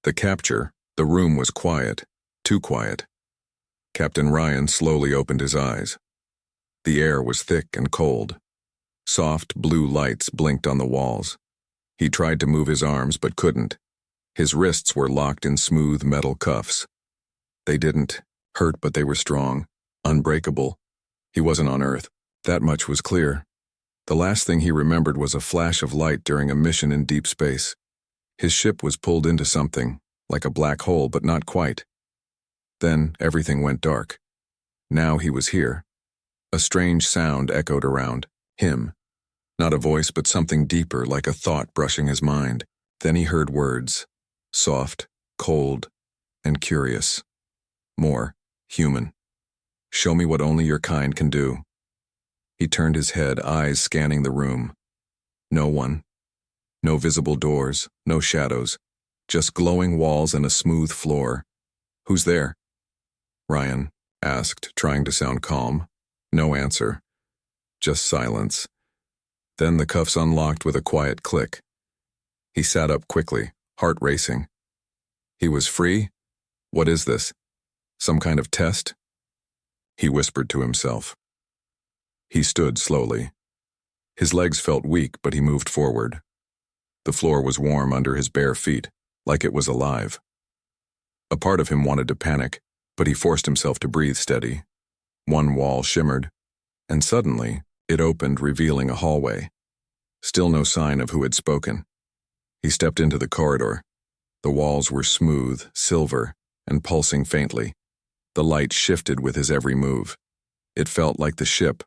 The room was quiet, too quiet. Captain Ryan slowly opened his eyes. The air was thick and cold. Soft blue lights blinked on the walls. He tried to move his arms but couldn't. His wrists were locked in smooth metal cuffs. They didn't hurt, but they were strong, unbreakable. He wasn't on Earth. That much was clear. The last thing he remembered was a flash of light during a mission in deep space. His ship was pulled into something, like a black hole, but not quite. Then everything went dark. Now he was here. A strange sound echoed around him. Not a voice, but something deeper, like a thought brushing his mind. Then he heard words, soft, cold, and curious. More human. Show me what only your kind can do. He turned his head, eyes scanning the room. No one. No visible doors, no shadows. Just glowing walls and a smooth floor. Who's there? Ryan asked, trying to sound calm. No answer. Just silence. Then the cuffs unlocked with a quiet click. He sat up quickly, heart racing. He was free? What is this? Some kind of test? He whispered to himself. He stood slowly. His legs felt weak, but he moved forward. The floor was warm under his bare feet, like it was alive. A part of him wanted to panic, but he forced himself to breathe steady. One wall shimmered, and suddenly it opened, revealing a hallway. Still no sign of who had spoken. He stepped into the corridor. The walls were smooth, silver, and pulsing faintly. The light shifted with his every move. It felt like the ship,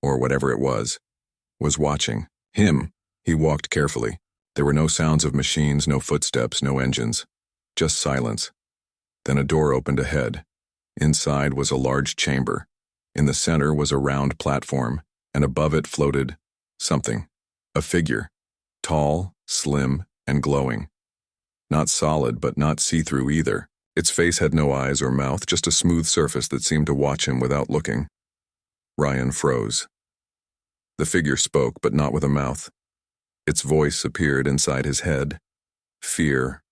or whatever it was watching him. He walked carefully. There were no sounds of machines, no footsteps, no engines. Just silence. Then a door opened ahead. Inside was a large chamber. In the center was a round platform, and above it floated something. A figure. Tall, slim, and glowing. Not solid, but not see-through either. Its face had no eyes or mouth, just a smooth surface that seemed to watch him without looking. Ryan froze. The figure spoke, but not with a mouth. Its voice appeared inside his head. Fear,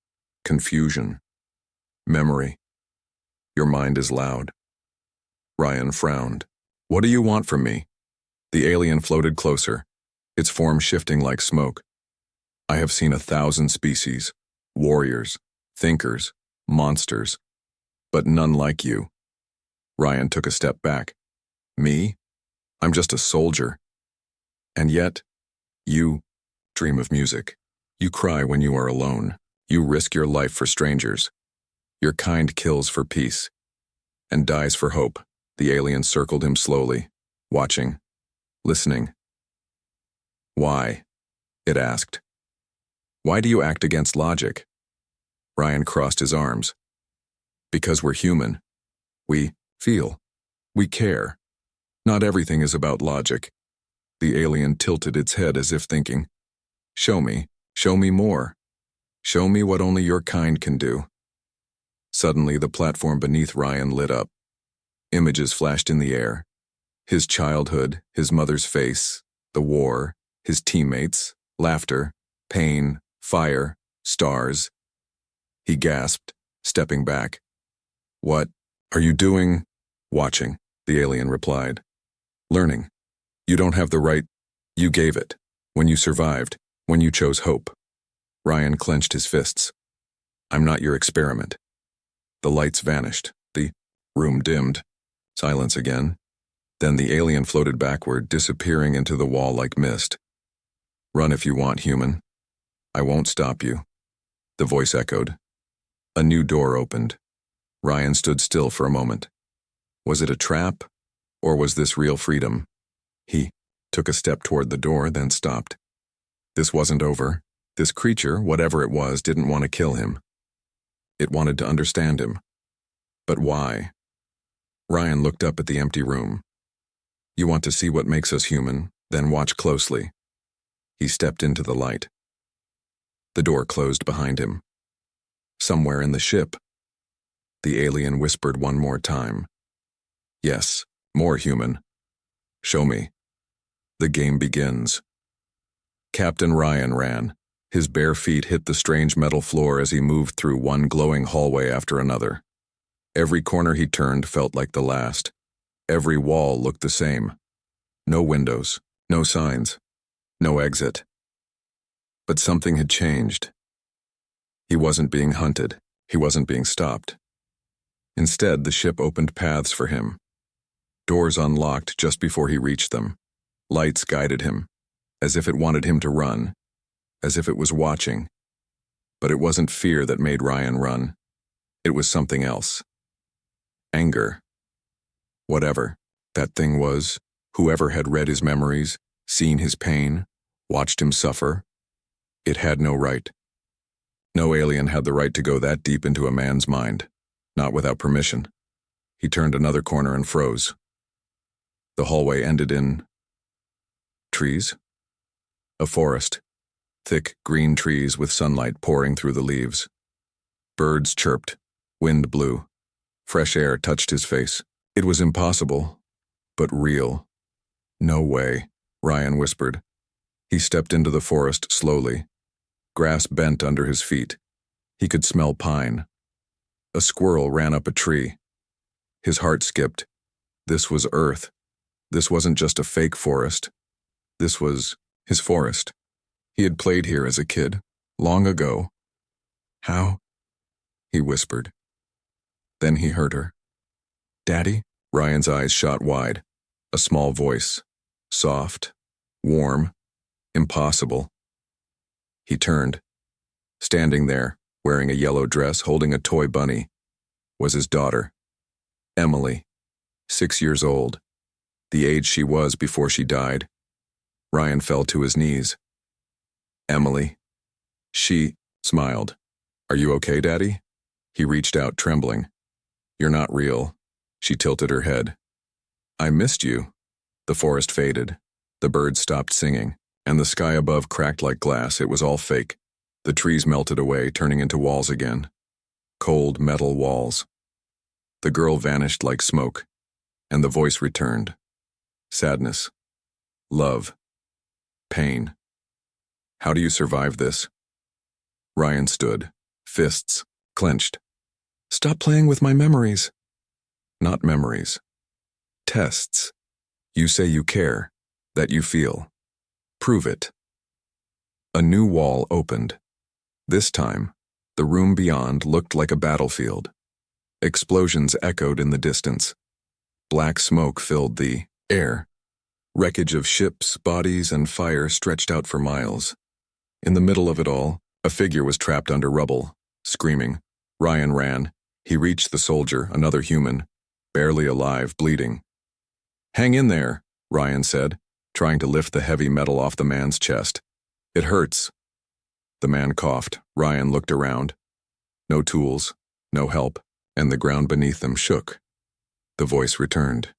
confusion, memory. Your mind is loud. Ryan frowned. What do you want from me? The alien floated closer, its form shifting like smoke. I have seen 1,000 species, warriors, thinkers, monsters, but none like you. Ryan took a step back. Me? I'm just a soldier. And yet, you dream of music. You cry when you are alone. You risk your life for strangers. Your kind kills for peace and dies for hope. The alien circled him slowly, watching, listening. Why? It asked. Why do you act against logic? Ryan crossed his arms. Because we're human. We feel. We care. Not everything is about logic. The alien tilted its head as if thinking, show me more. Show me what only your kind can do. Suddenly, the platform beneath Ryan lit up. Images flashed in the air. His childhood, his mother's face, the war, his teammates, laughter, pain, fire, stars. He gasped, stepping back. What are you doing? Watching, the alien replied. Learning. You don't have the right. You gave it. When you survived. When you chose hope. Ryan clenched his fists. I'm not your experiment. The lights vanished. The room dimmed. Silence again. Then the alien floated backward, disappearing into the wall like mist. Run if you want, human. I won't stop you. The voice echoed. A new door opened. Ryan stood still for a moment. Was it a trap? Or was this real freedom? He took a step toward the door, then stopped. This wasn't over. This creature, whatever it was, didn't want to kill him. It wanted to understand him. But why? Ryan looked up at the empty room. You want to see what makes us human, then watch closely. He stepped into the light. The door closed behind him. Somewhere in the ship. The alien whispered one more time. Yes, more human. Show me. The game begins. Captain Ryan ran. His bare feet hit the strange metal floor as he moved through one glowing hallway after another. Every corner he turned felt like the last. Every wall looked the same. No windows, no signs, no exit. But something had changed. He wasn't being hunted. He wasn't being stopped. Instead, the ship opened paths for him. Doors unlocked just before he reached them. Lights guided him, as if it wanted him to run, as if it was watching. But it wasn't fear that made Ryan run. It was something else. Anger. Whatever that thing was, whoever had read his memories, seen his pain, watched him suffer, it had no right. No alien had the right to go that deep into a man's mind, not without permission. He turned another corner and froze. The hallway ended in trees? A forest. Thick, green trees with sunlight pouring through the leaves. Birds chirped. Wind blew. Fresh air touched his face. It was impossible, but real. No way, Ryan whispered. He stepped into the forest slowly. Grass bent under his feet. He could smell pine. A squirrel ran up a tree. His heart skipped. This was Earth. This wasn't just a fake forest. This was his forest. He had played here as a kid, long ago. How? He whispered. Then he heard her. Daddy? Ryan's eyes shot wide. A small voice. Soft. Warm. Impossible. He turned. Standing there, wearing a yellow dress, holding a toy bunny, was his daughter, Emily, 6 years old, the age she was before she died. Ryan fell to his knees. Emily. She smiled. Are you okay, Daddy? He reached out, trembling. You're not real. She tilted her head. I missed you. The forest faded. The birds stopped singing, and the sky above cracked like glass. It was all fake. The trees melted away, turning into walls again. Cold metal walls. The girl vanished like smoke, and the voice returned. Sadness. Love. Pain. How do you survive this? Ryan stood, fists clenched. Stop playing with my memories. Not memories. Tests. You say you care, that you feel. Prove it. A new wall opened. This time, the room beyond looked like a battlefield. Explosions echoed in the distance. Black smoke filled the air. Wreckage of ships, bodies, and fire stretched out for miles. In the middle of it all, a figure was trapped under rubble, screaming. Ryan ran. He reached the soldier, another human, barely alive, bleeding. Hang in there, Ryan said, trying to lift the heavy metal off the man's chest. It hurts. The man coughed. Ryan looked around. No tools, no help, and the ground beneath them shook. The voice returned.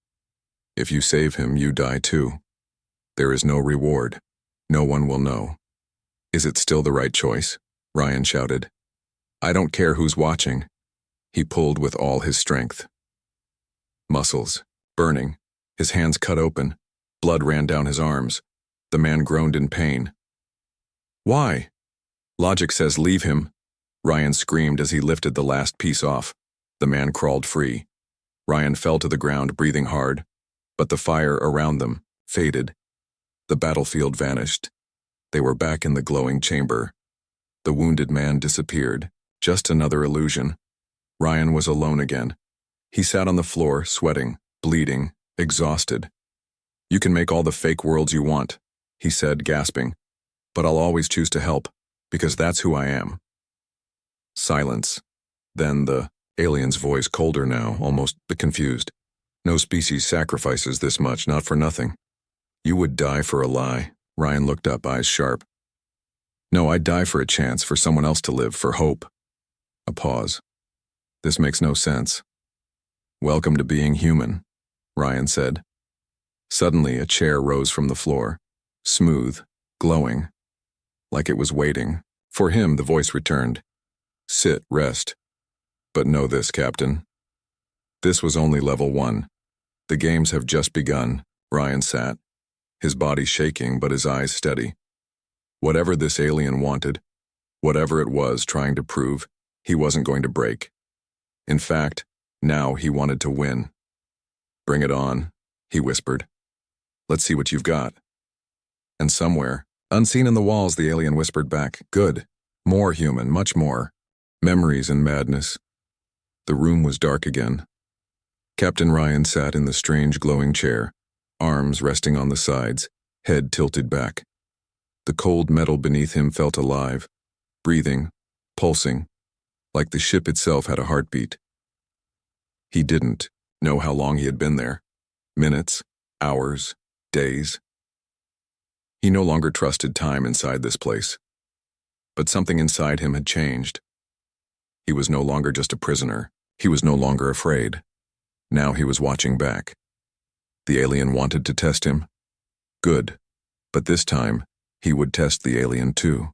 If you save him, you die too. There is no reward. No one will know. Is it still the right choice? Ryan shouted. I don't care who's watching. He pulled with all his strength. Muscles, burning, his hands cut open. Blood ran down his arms. The man groaned in pain. Why? Logic says leave him. Ryan screamed as he lifted the last piece off. The man crawled free. Ryan fell to the ground, breathing hard. But the fire around them faded. The battlefield vanished. They were back in the glowing chamber. The wounded man disappeared. Just another illusion. Ryan was alone again. He sat on the floor, sweating, bleeding, exhausted. You can make all the fake worlds you want, he said, gasping. But I'll always choose to help, because that's who I am. Silence. Then the alien's voice, colder now, almost confused. No species sacrifices this much, not for nothing. You would die for a lie. Ryan looked up, eyes sharp. No, I'd die for a chance, for someone else to live, for hope. A pause. This makes no sense. Welcome to being human, Ryan said. Suddenly, a chair rose from the floor, smooth, glowing, like it was waiting. For him, the voice returned. Sit, rest. But know this, Captain. This was only level 1. The games have just begun. Ryan sat, his body shaking but his eyes steady. Whatever this alien wanted, Whatever it was trying to prove, he wasn't going to break. In fact, now he wanted to win. "Bring it on," he whispered. "Let's see what you've got." And somewhere, unseen in the walls, the alien whispered back, "Good. More human, much more. Memories and madness." The room was dark again. Captain Ryan sat in the strange glowing chair, arms resting on the sides, head tilted back. The cold metal beneath him felt alive, breathing, pulsing, like the ship itself had a heartbeat. He didn't know how long he had been there. Minutes, hours, days. He no longer trusted time inside this place. But something inside him had changed. He was no longer just a prisoner. He was no longer afraid. Now he was watching back. The alien wanted to test him. Good. But this time, he would test the alien too.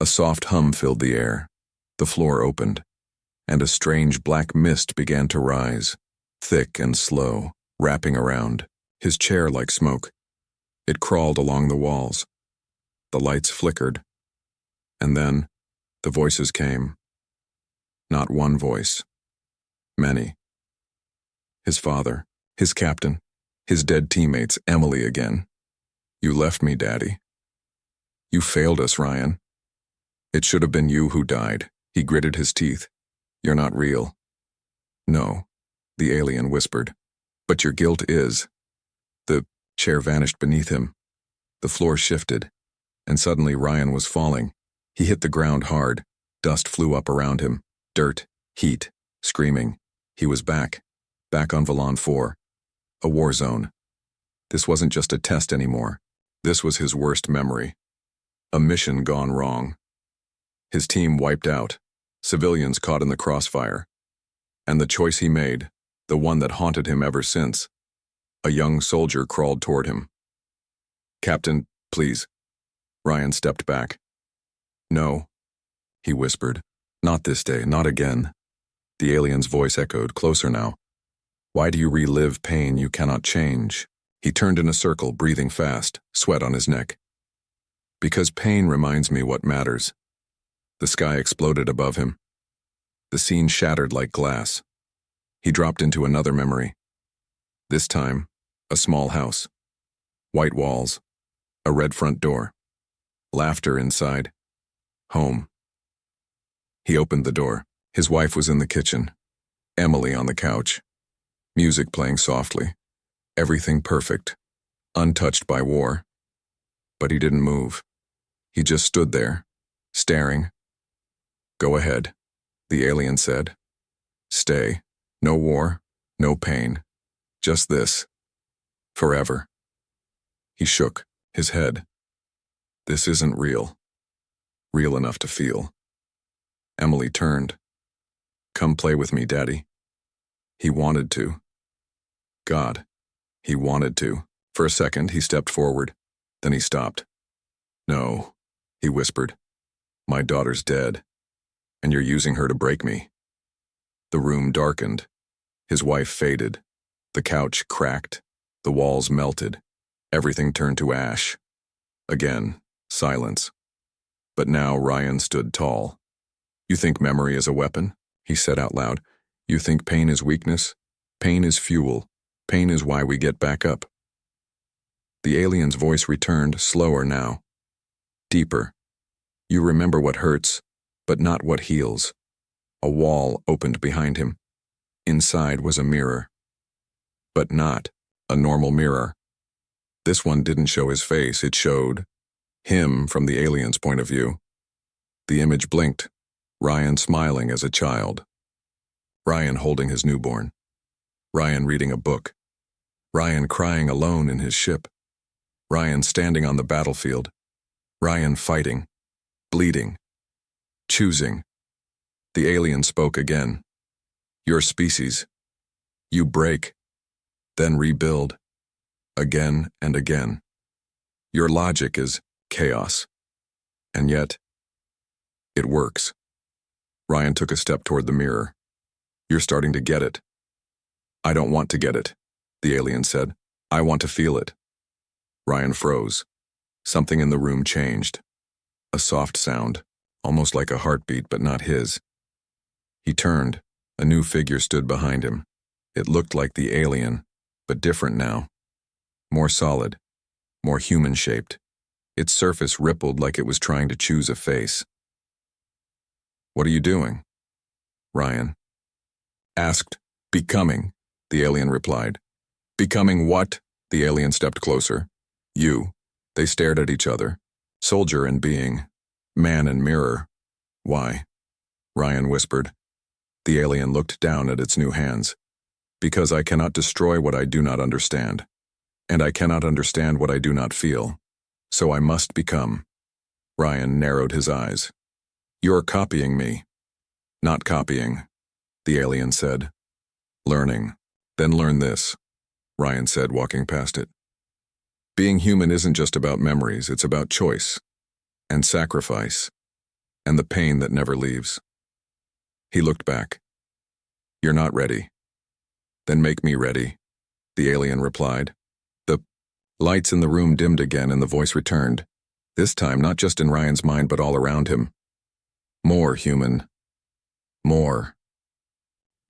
A soft hum filled the air. The floor opened, and a strange black mist began to rise, thick and slow, wrapping around, his chair like smoke. It crawled along the walls. The lights flickered. And then, the voices came. Not one voice. Many. His father, his captain, his dead teammates, Emily again. "You left me, Daddy. You failed us, Ryan. It should have been you who died." He gritted his teeth. "You're not real." "No," the alien whispered. "But your guilt is." The chair vanished beneath him. The floor shifted, and suddenly Ryan was falling. He hit the ground hard. Dust flew up around him. Dirt, heat, screaming. He was back on Valon 4. A war zone. This wasn't just a test anymore. This was his worst memory. A mission gone wrong. His team wiped out, civilians caught in the crossfire. And the choice he made, the one that haunted him ever since. A young soldier crawled toward him. "Captain, please." Ryan stepped back. "No," he whispered. "Not this day, not again." The alien's voice echoed, closer now. "Why do you relive pain you cannot change?" He turned in a circle, breathing fast, sweat on his neck. "Because pain reminds me what matters." The sky exploded above him. The scene shattered like glass. He dropped into another memory. This time, a small house. White walls. A red front door. Laughter inside. Home. He opened the door. His wife was in the kitchen. Emily on the couch. Music playing softly. Everything perfect. Untouched by war. But he didn't move. He just stood there, staring. "Go ahead," the alien said. "Stay. No war, no pain. Just this. Forever." He shook his head. "This isn't real. Real enough to feel." Emily turned. "Come play with me, Daddy." He wanted to. God, he wanted to. For a second, he stepped forward. Then he stopped. "No," he whispered. "My daughter's dead. And you're using her to break me." The room darkened. His wife faded. The couch cracked. The walls melted. Everything turned to ash. Again, silence. But now Ryan stood tall. "You think memory is a weapon?" he said out loud. "You think pain is weakness? Pain is fuel. Pain is why we get back up." The alien's voice returned, slower now. Deeper. "You remember what hurts, but not what heals." A wall opened behind him. Inside was a mirror. But not a normal mirror. This one didn't show his face, it showed him from the alien's point of view. The image blinked, Ryan smiling as a child. Ryan holding his newborn. Ryan reading a book. Ryan crying alone in his ship. Ryan standing on the battlefield. Ryan fighting, bleeding, choosing. The alien spoke again. "Your species. You break, then rebuild, again and again. Your logic is chaos. And yet, it works." Ryan took a step toward the mirror. "You're starting to get it." "I don't want to get it," the alien said. "I want to feel it." Ryan froze. Something in the room changed. A soft sound, almost like a heartbeat but not his. He turned. A new figure stood behind him. It looked like the alien, but different now. More solid, more human-shaped. Its surface rippled like it was trying to choose a face. "What are you doing?" Ryan asked. "Becoming," the alien replied. "Becoming what?" The alien stepped closer. "You." They stared at each other. Soldier and being. Man and mirror. "Why?" Ryan whispered. The alien looked down at its new hands. "Because I cannot destroy what I do not understand. And I cannot understand what I do not feel. So I must become." Ryan narrowed his eyes. "You're copying me." "Not copying," the alien said. "Learning. Then learn this," Ryan said, walking past it. "Being human isn't just about memories, it's about choice, and sacrifice, and the pain that never leaves." He looked back. "You're not ready." "Then make me ready," the alien replied. The lights in the room dimmed again and the voice returned, this time not just in Ryan's mind but all around him. "More human. More."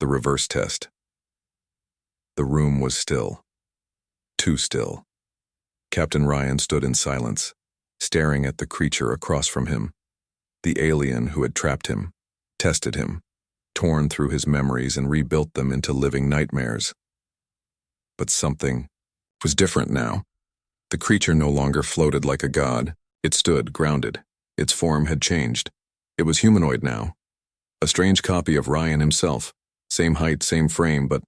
The reverse test. The room was still. Too still. Captain Ryan stood in silence, staring at the creature across from him. The alien who had trapped him, tested him, torn through his memories and rebuilt them into living nightmares. But something was different now. The creature no longer floated like a god. It stood grounded. Its form had changed. It was humanoid now. A strange copy of Ryan himself. Same height, same frame, but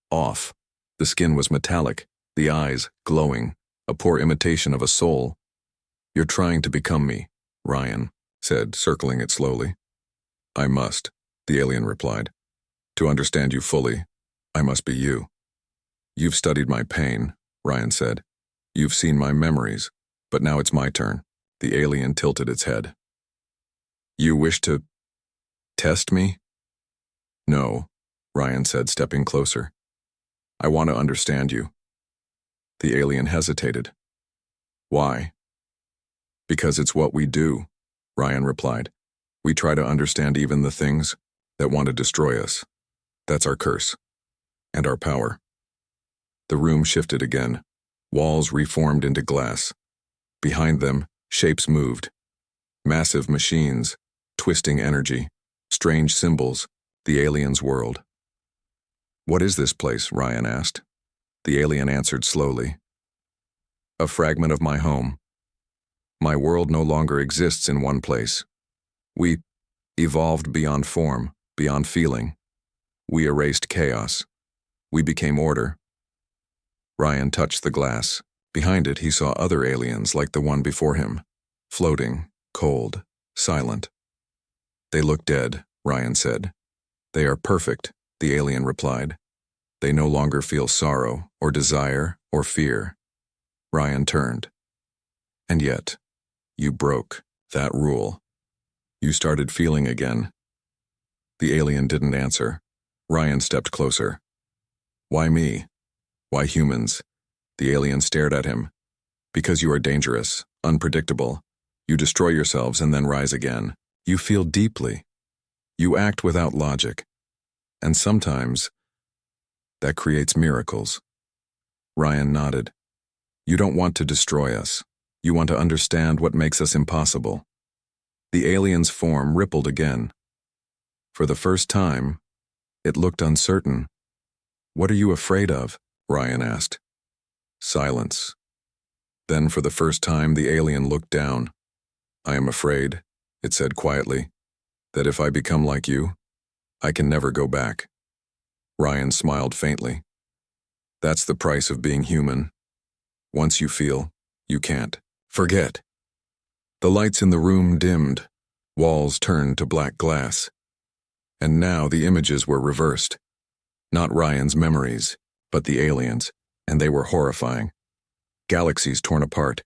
off. The skin was metallic, the eyes glowing, a poor imitation of a soul. "You're trying to become me," Ryan said, circling it slowly. "I must," the alien replied. "To understand you fully, I must be you." "You've studied my pain," Ryan said. "You've seen my memories, but now it's my turn." The alien tilted its head. "You wish to test me?" "No," Ryan said, stepping closer. "I want to understand you." The alien hesitated. "Why?" "Because it's what we do," Ryan replied. "We try to understand even the things that want to destroy us. That's our curse. And our power." The room shifted again. Walls reformed into glass. Behind them, shapes moved. Massive machines, twisting energy, strange symbols, the alien's world. "What is this place?" Ryan asked. The alien answered slowly. "A fragment of my home. My world no longer exists in one place. We evolved beyond form, beyond feeling. We erased chaos. We became order." Ryan touched the glass. Behind it, he saw other aliens like the one before him, floating, cold, silent. "They look dead," Ryan said. "They are perfect," the alien replied. "They no longer feel sorrow, or desire, or fear." Ryan turned. "And yet, you broke that rule. You started feeling again." The alien didn't answer. Ryan stepped closer. "Why me? Why humans?" The alien stared at him. "Because you are dangerous, unpredictable. You destroy yourselves and then rise again. You feel deeply. You act without logic. And sometimes, that creates miracles." Ryan nodded. "You don't want to destroy us. You want to understand what makes us impossible." The alien's form rippled again. For the first time, it looked uncertain. "What are you afraid of?" Ryan asked. Silence. Then for the first time, the alien looked down. "I am afraid," it said quietly, "that if I become like you, I can never go back." Ryan smiled faintly. "That's the price of being human. Once you feel, you can't forget." The lights in the room dimmed. Walls turned to black glass. And now the images were reversed. Not Ryan's memories, but the aliens, and they were horrifying. Galaxies torn apart.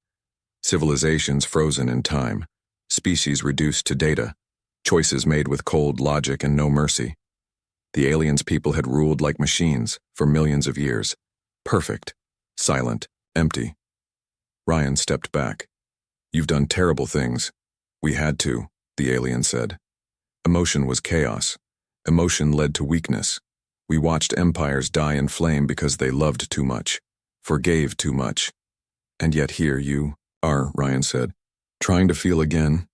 Civilizations frozen in time. Species reduced to data. Choices made with cold logic and no mercy. The aliens' people had ruled like machines for millions of years. Perfect, silent, empty. Ryan stepped back. "You've done terrible things. We had to. the alien said. Emotion was chaos. Emotion led to weakness. We watched empires die in flame because they loved too much, forgave too much. And yet here you are, Ryan said. Trying to feel again?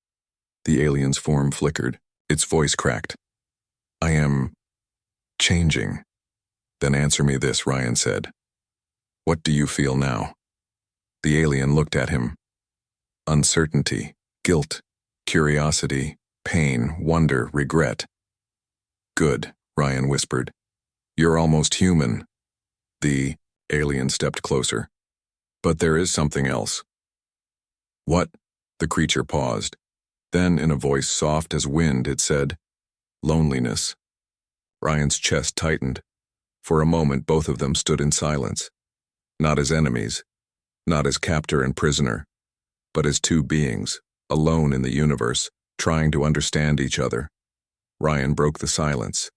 The alien's form flickered. Its voice cracked. I am changing. Then answer me this, Ryan said. What do you feel now? The alien looked at him. Uncertainty, guilt, curiosity, pain, wonder, regret. Good, Ryan whispered. You're almost human. The alien stepped closer. But there is something else. What? The creature paused. Then, in a voice soft as wind, it said, loneliness. Ryan's chest tightened. For a moment, both of them stood in silence. Not as enemies, not as captor and prisoner, but as two beings, alone in the universe, trying to understand each other. Ryan broke the silence.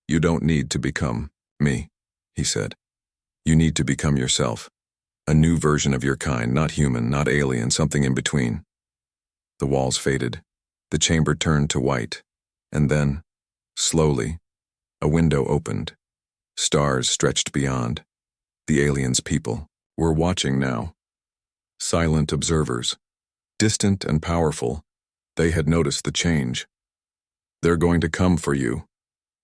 You don't need to become me, he said. You need to become yourself. A new version of your kind, not human, not alien, something in between. The walls faded. The chamber turned to white. And then, slowly, a window opened. Stars stretched beyond. The aliens' people were watching now. Silent observers. Distant and powerful, they had noticed the change. They're going to come for you,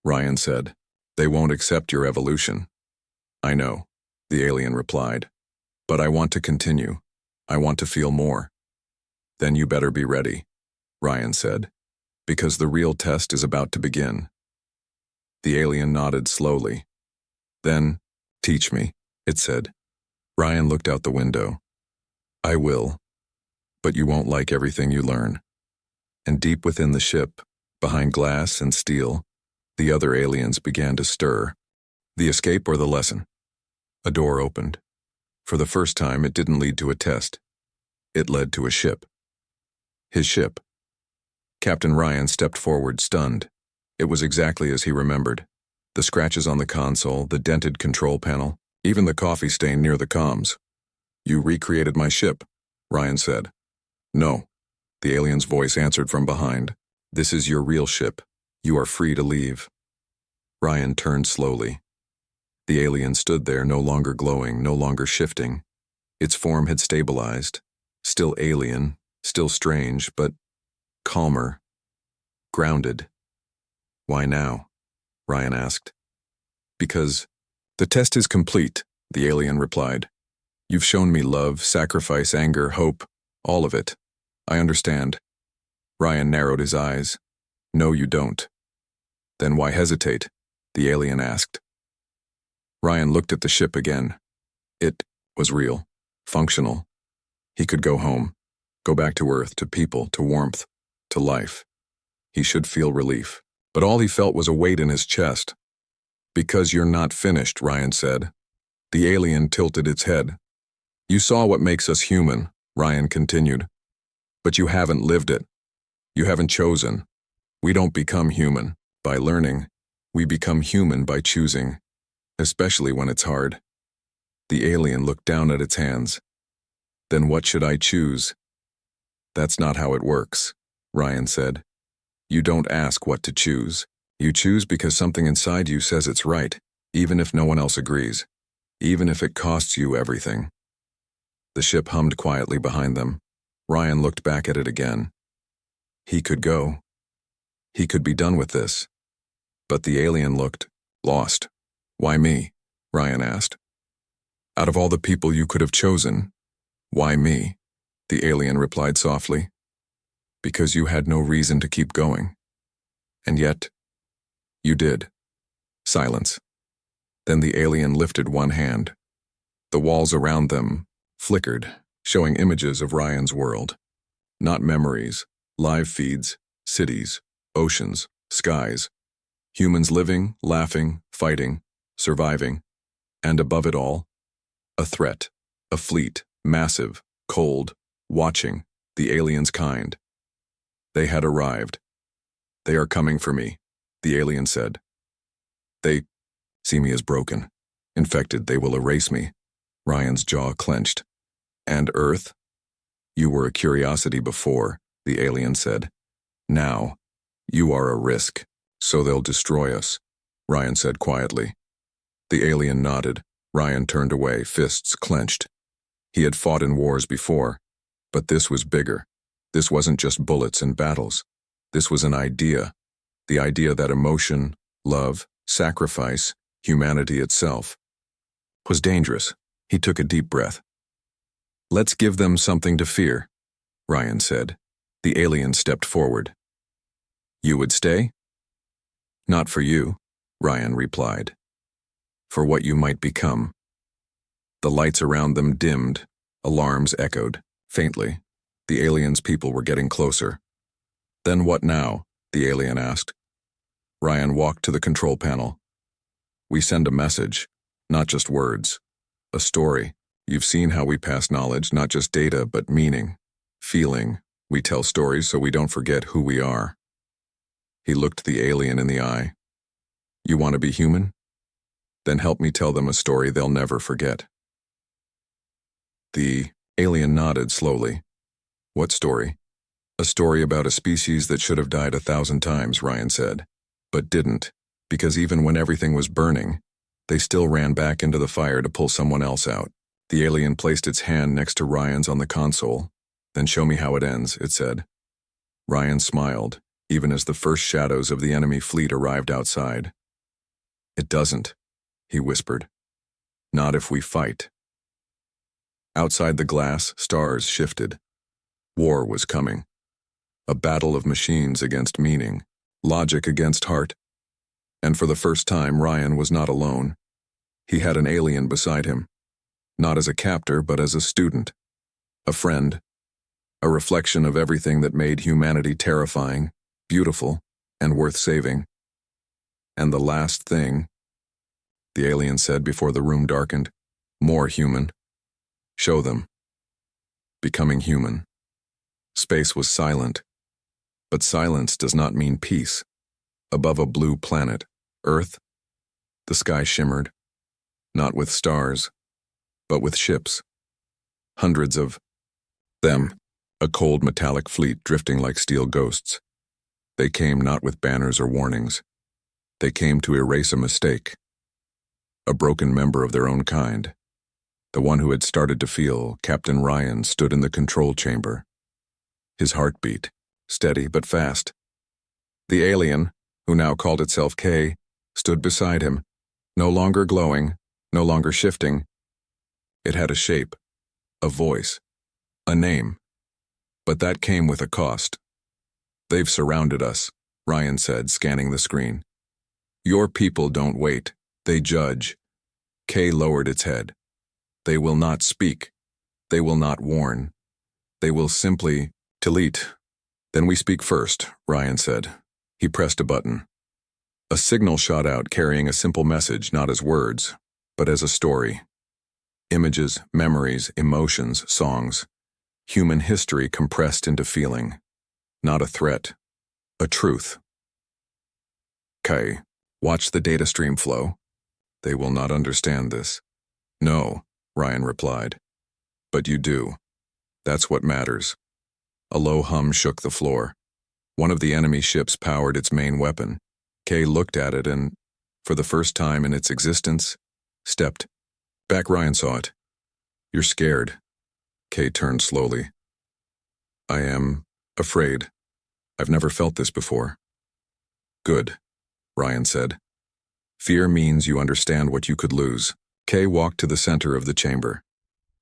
Ryan said. They won't accept your evolution. I know, the alien replied. But I want to continue. I want to feel more. Then you better be ready, Ryan said, because the real test is about to begin. The alien nodded slowly. Then, teach me, it said. Ryan looked out the window. I will, but you won't like everything you learn. And deep within the ship, behind glass and steel, the other aliens began to stir. The escape or the lesson? A door opened. For the first time, it didn't lead to a test. It led to a ship. His ship. Captain Ryan stepped forward, stunned. It was exactly as he remembered. The scratches on the console, the dented control panel, even the coffee stain near the comms. You recreated my ship, Ryan said. No, the alien's voice answered from behind. This is your real ship. You are free to leave. Ryan turned slowly. The alien stood there, no longer glowing, no longer shifting. Its form had stabilized. Still alien, still strange, but calmer, grounded. Why now? Ryan asked. Because the test is complete, the alien replied. You've shown me love, sacrifice, anger, hope, all of it. I understand. Ryan narrowed his eyes. No, you don't. Then why hesitate? The alien asked. Ryan looked at the ship again. It was real, functional. He could go home, go back to Earth, to people, to warmth, to life. He should feel relief. But all he felt was a weight in his chest. Because you're not finished, Ryan said. The alien tilted its head. You saw what makes us human, Ryan continued. But you haven't lived it. You haven't chosen. We don't become human by learning. We become human by choosing, especially when it's hard. The alien looked down at its hands. Then what should I choose? That's not how it works, Ryan said. You don't ask what to choose. You choose because something inside you says it's right, even if no one else agrees, even if it costs you everything. The ship hummed quietly behind them. Ryan looked back at it again. He could go. He could be done with this. But the alien looked lost. Why me? Ryan asked. Out of all the people you could have chosen, why me? The alien replied softly. Because you had no reason to keep going. And yet, you did. Silence. Then the alien lifted one hand. The walls around them flickered, showing images of Ryan's world. Not memories, live feeds, cities, oceans, skies. Humans living, laughing, fighting, surviving. And above it all, a threat, a fleet, massive, cold, watching, the aliens' kind. They had arrived. They are coming for me, the alien said. They see me as broken. Infected, they will erase me. Ryan's jaw clenched. And Earth? You were a curiosity before, the alien said. Now, you are a risk, so they'll destroy us, Ryan said quietly. The alien nodded. Ryan turned away, fists clenched. He had fought in wars before, but this was bigger. This wasn't just bullets and battles. This was an idea. The idea that emotion, love, sacrifice, humanity itself, was dangerous. He took a deep breath. Let's give them something to fear, Ryan said. The alien stepped forward. You would stay? Not for you, Ryan replied. For what you might become. The lights around them dimmed. Alarms echoed, faintly. The alien's people were getting closer. Then what now? The alien asked. Ryan walked to the control panel. We send a message, not just words. A story. You've seen how we pass knowledge, not just data, but meaning, feeling. We tell stories so we don't forget who we are. He looked the alien in the eye. You want to be human? Then help me tell them a story they'll never forget. The alien nodded slowly. What story? A story about a species that should have died 1,000 times, Ryan said, but didn't, because even when everything was burning, they still ran back into the fire to pull someone else out. The alien placed its hand next to Ryan's on the console. Then show me how it ends, it said. Ryan smiled, even as the first shadows of the enemy fleet arrived outside. It doesn't, he whispered. Not if we fight. Outside the glass, stars shifted. War was coming. A battle of machines against meaning, logic against heart. And for the first time, Ryan was not alone. He had an alien beside him. Not as a captor, but as a student. A friend. A reflection of everything that made humanity terrifying, beautiful, and worth saving. And the last thing, the alien said before the room darkened, more human. Show them. Becoming human. Space was silent. But silence does not mean peace. Above a blue planet, Earth, the sky shimmered, not with stars, but with ships. Hundreds of them, a cold metallic fleet drifting like steel ghosts. They came not with banners or warnings. They came to erase a mistake. A broken member of their own kind. The one who had started to feel, Captain Ryan stood in the control chamber. His heart beat, steady but fast. The alien, who now called itself K, stood beside him, no longer glowing, no longer shifting. It had a shape, a voice, a name. But that came with a cost. They've surrounded us, Ryan said, scanning the screen. Your people don't wait, they judge. K lowered its head. They will not speak. They will not warn. They will simply delete. Then we speak first, Ryan said. He pressed a button. A signal shot out carrying a simple message, not as words, but as a story. Images, memories, emotions, songs. Human history compressed into feeling. Not a threat. A truth. K, watch the data stream flow. They will not understand this. No, Ryan replied. But you do. That's what matters. A low hum shook the floor. One of the enemy ships powered its main weapon. Kay looked at it and, for the first time in its existence, stepped back. Ryan saw it. You're scared. Kay turned slowly. I am afraid. I've never felt this before. Good, Ryan said. Fear means you understand what you could lose. Kay walked to the center of the chamber.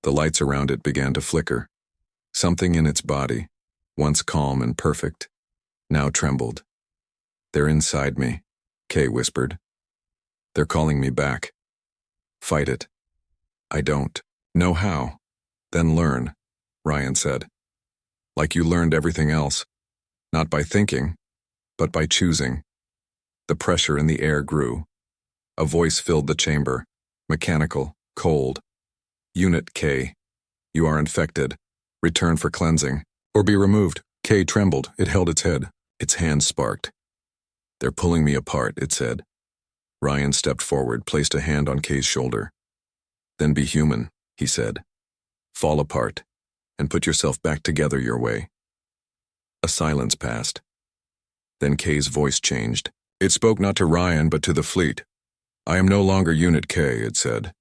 The lights around it began to flicker. Something in its body, once calm and perfect, now trembled. They're inside me, Kay whispered. They're calling me back. Fight it. I don't know how. Then learn, Ryan said. Like you learned everything else. Not by thinking, but by choosing. The pressure in the air grew. A voice filled the chamber, mechanical, cold. Unit K. You are infected. Return for cleansing. Or be removed. K trembled. It held its head. Its hands sparked. They're pulling me apart, it said. Ryan stepped forward, placed a hand on Kay's shoulder. Then be human, he said. Fall apart, and put yourself back together your way. A silence passed. Then K's voice changed. It spoke not to Ryan but to the fleet. I am no longer Unit K, it said.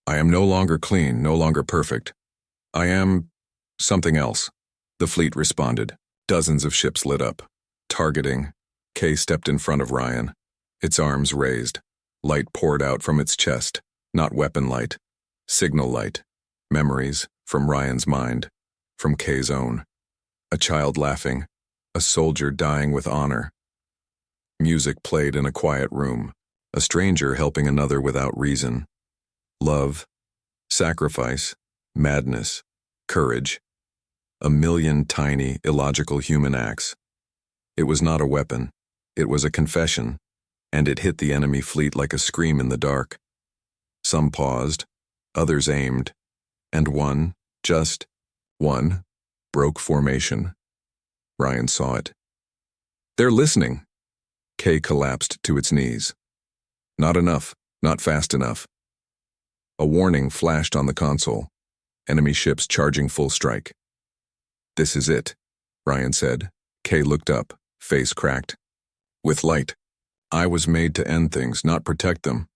I am no longer clean, no longer perfect. I am something else. The fleet responded. Dozens of ships lit up. Targeting. K stepped in front of Ryan. Its arms raised. Light poured out from its chest. Not weapon light. Signal light. Memories, from Ryan's mind. From K's own. A child laughing. A soldier dying with honor. Music played in a quiet room. A stranger helping another without reason. Love. Sacrifice. Madness. Courage. A million tiny, illogical human acts. It was not a weapon. It was a confession, and it hit the enemy fleet like a scream in the dark. Some paused, others aimed, and one, just one, broke formation. Ryan saw it. They're listening. K collapsed to its knees. Not enough, not fast enough. A warning flashed on the console. Enemy ships charging full strike. This is it, Ryan said. K looked up, face cracked. With light. I was made to end things, not protect them.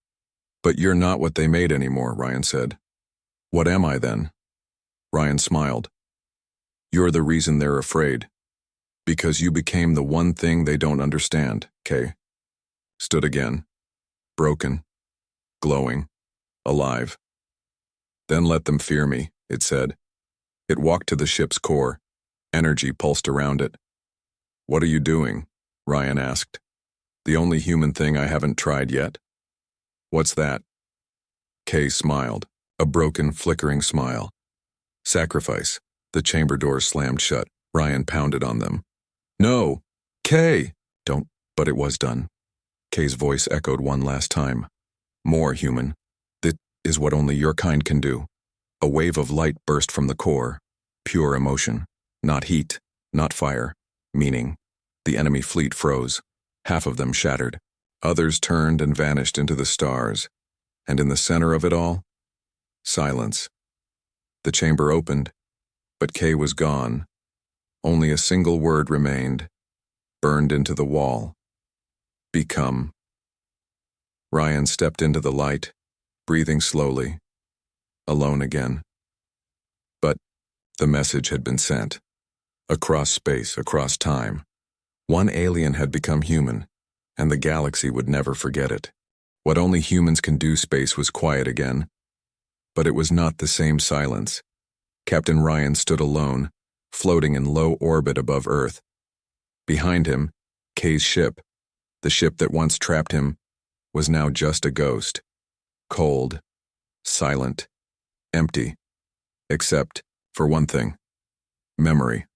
But you're not what they made anymore, Ryan said. What am I then? Ryan smiled. You're the reason they're afraid. Because you became the one thing they don't understand, K. Stood again. Broken. Glowing. Alive. Then let them fear me, it said. It walked to the ship's core. Energy pulsed around it. What are you doing? Ryan asked. The only human thing I haven't tried yet. What's that? Kay smiled, a broken, flickering smile. Sacrifice. The chamber doors slammed shut. Ryan pounded on them. No! Kay! Don't, but it was done. Kay's voice echoed one last time. More human. This is what only your kind can do. A wave of light burst from the core. Pure emotion. Not heat, not fire. Meaning. The enemy fleet froze. Half of them shattered. Others turned and vanished into the stars. And in the center of it all, silence. The chamber opened, but Kay was gone. Only a single word remained, burned into the wall. Become. Ryan stepped into the light, breathing slowly. Alone again. But the message had been sent. Across space, across time. One alien had become human, and the galaxy would never forget it. What only humans can do, space was quiet again. But it was not the same silence. Captain Ryan stood alone, floating in low orbit above Earth. Behind him, Kay's ship, the ship that once trapped him, was now just a ghost. Cold, silent, empty. Except for one thing. Memory.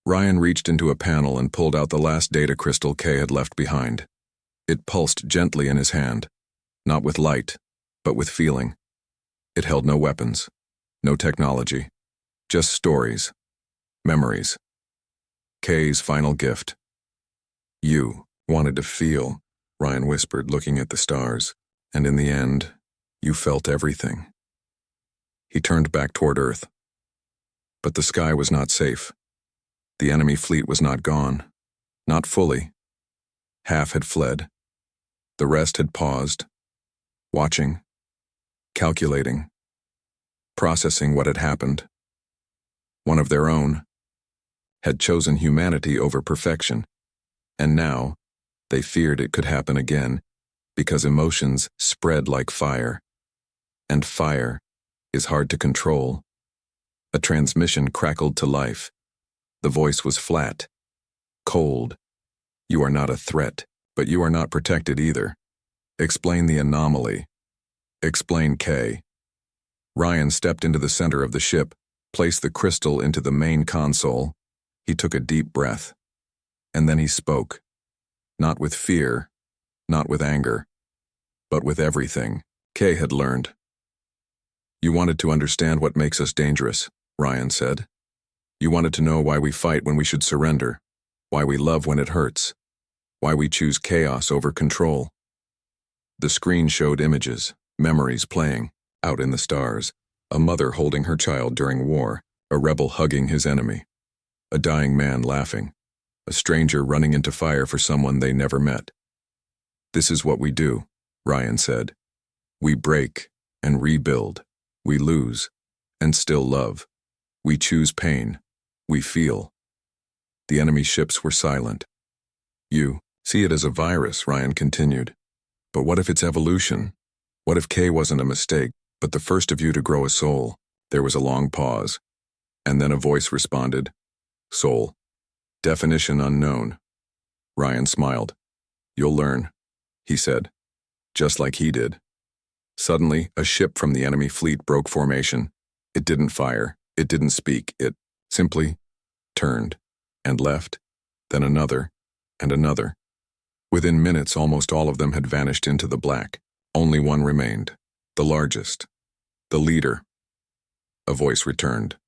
Ryan reached into a panel and pulled out the last data crystal Kay had left behind. It pulsed gently in his hand, not with light, but with feeling. It held no weapons, no technology, just stories, memories. Kay's final gift. You wanted to feel, Ryan whispered, looking at the stars, and in the end, you felt everything. He turned back toward Earth. But the sky was not safe. The enemy fleet was not gone. Not fully. Half had fled. The rest had paused, watching, calculating, processing what had happened. One of their own had chosen humanity over perfection, and now they feared it could happen again because emotions spread like fire, and fire is hard to control. A transmission crackled to life. The voice was flat, cold. You are not a threat, but you are not protected either. Explain the anomaly. Explain Kay. Ryan stepped into the center of the ship, placed the crystal into the main console. He took a deep breath. And then he spoke. Not with fear, not with anger, but with everything Kay had learned. You wanted to understand what makes us dangerous, Ryan said. You wanted to know why we fight when we should surrender, why we love when it hurts, why we choose chaos over control. The screen showed images, memories playing, out in the stars, a mother holding her child during war, a rebel hugging his enemy, a dying man laughing, a stranger running into fire for someone they never met. "This is what we do," Ryan said. "We break and rebuild. We lose and still love. We choose pain. We feel." The enemy ships were silent. "You see it as a virus," Ryan continued. "But what if it's evolution? What if K wasn't a mistake, but the first of you to grow a soul?" There was a long pause, and then a voice responded, "Soul. Definition unknown." Ryan smiled. "You'll learn," he said, just like he did. Suddenly, a ship from the enemy fleet broke formation. It didn't fire. It didn't speak. It simply turned and left, then another and another. Within minutes, almost all of them had vanished into the black. Only one remained, the largest, the leader. A voice returned.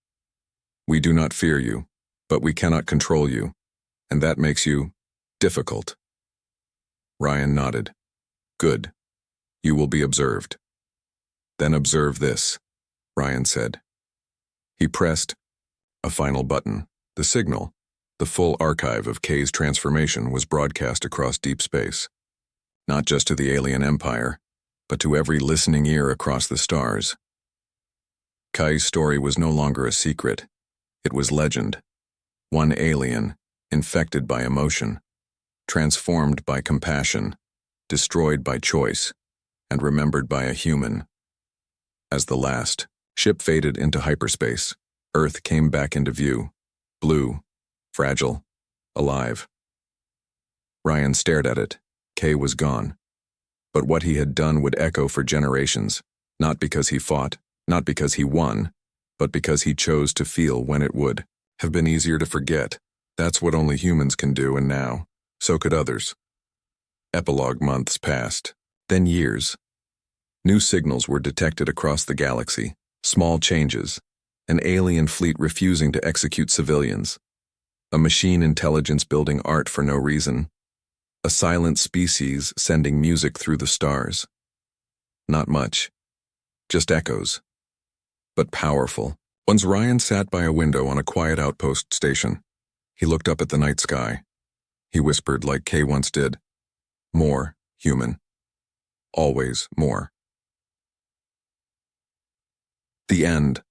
"We do not fear you, but we cannot control you, and that makes you difficult." Ryan nodded. "Good. You will be observed." "Then observe this," Ryan said. He pressed a final button. The signal, the full archive of K's transformation, was broadcast across deep space. Not just to the alien empire, but to every listening ear across the stars. Kai's story was no longer a secret. It was legend. One alien, infected by emotion, transformed by compassion, destroyed by choice, and remembered by a human. As the last ship faded into hyperspace, Earth came back into view, blue, fragile, alive. Ryan stared at it. K was gone. But what he had done would echo for generations, not because he fought, not because he won, but because he chose to feel when it would have been easier to forget. That's what only humans can do, and now, so could others. Epilogue months passed, then years. New signals were detected across the galaxy, small changes, an alien fleet refusing to execute civilians, a machine intelligence building art for no reason, a silent species sending music through the stars. Not much, just echoes, but powerful. Once Ryan sat by a window on a quiet outpost station. He looked up at the night sky. He whispered like Kay once did, "More human. Always more." The end.